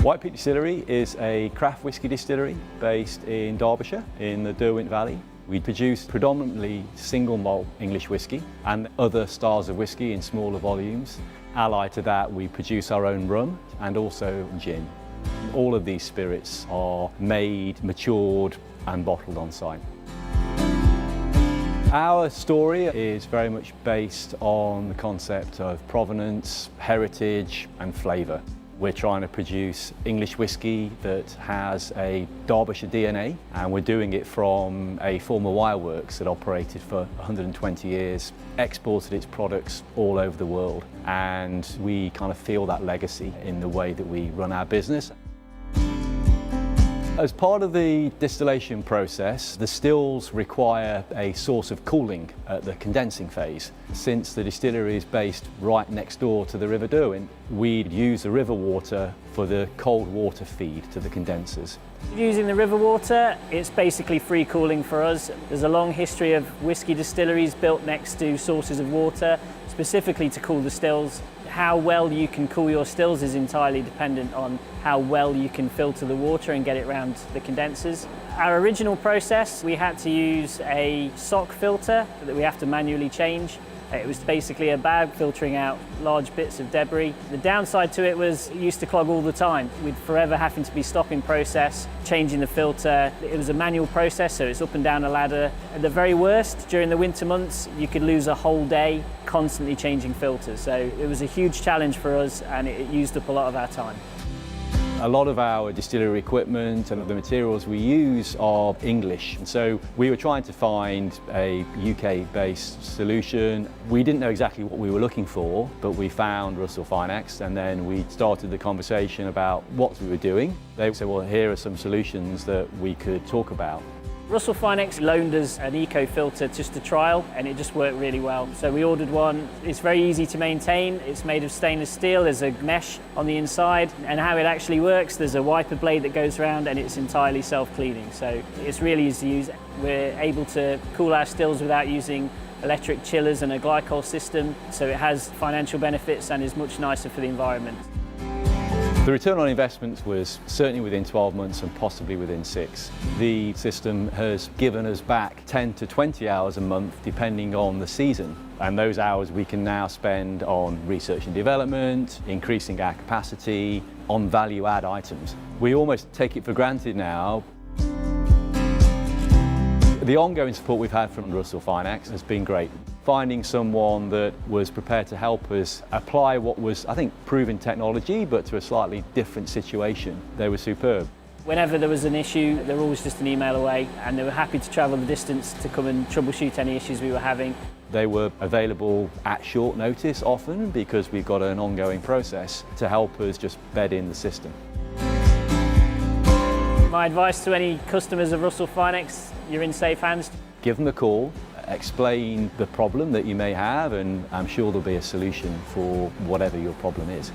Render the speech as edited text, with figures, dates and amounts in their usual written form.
White Peak Distillery is a craft whisky distillery based in Derbyshire in the Derwent Valley. We produce predominantly single malt English whisky and other styles of whisky in smaller volumes. Allied to that, we produce our own rum and also gin. All of these spirits are made, matured and bottled on site. Our story is very much based on the concept of provenance, heritage and flavour. We're trying to produce English whisky that has a Derbyshire DNA, and we're doing it from a former wireworks that operated for 120 years, exported its products all over the world, and we kind of feel that legacy in the way that we run our business. As part of the distillation process, the stills require a source of cooling at the condensing phase. Since the distillery is based right next door to the River Derwent, we use the river water for the cold water feed to the condensers. Using the river water, it's basically free cooling for us. There's a long history of whisky distilleries built next to sources of water, specifically to cool the stills. How well you can cool your stills is entirely dependent on how well you can filter the water and get it around the condensers. Our original process, we had to use a sock filter that we have to manually change. It was basically a bag filtering out large bits of debris. The downside to it was it used to clog all the time. We'd forever having to be stopping process, changing the filter. It was a manual process, so it's up and down a ladder. At the very worst, during the winter months, you could lose a whole day constantly changing filters. So it was a huge challenge for us, and it used up a lot of our time. A lot of our distillery equipment and the materials we use are English, and so we were trying to find a UK-based solution. We didn't know exactly what we were looking for, but we found Russell Finex, and then we started the conversation about what we were doing. They said, well, here are some solutions that we could talk about. Russell Finex loaned us an eco filter just to trial, and it just worked really well. So we ordered one. It's very easy to maintain. It's made of stainless steel. There's a mesh on the inside, and how it actually works, there's a wiper blade that goes around and it's entirely self-cleaning. So it's really easy to use. We're able to cool our stills without using electric chillers and a glycol system. So it has financial benefits and is much nicer for the environment. The return on investment was certainly within 12 months and possibly within 6. The system has given us back 10 to 20 hours a month depending on the season, and those hours we can now spend on research and development, increasing our capacity, on value-add items. We almost take it for granted now. The ongoing support we've had from Russell Finex has been great. Finding someone that was prepared to help us apply what was, I think, proven technology, but to a slightly different situation, they were superb. Whenever there was an issue, they were always just an email away, and they were happy to travel the distance to come and troubleshoot any issues we were having. They were available at short notice often because we've got an ongoing process to help us just bed in the system. My advice to any customers of Russell Finex, you're in safe hands. Give them a call, explain the problem that you may have, and I'm sure there'll be a solution for whatever your problem is.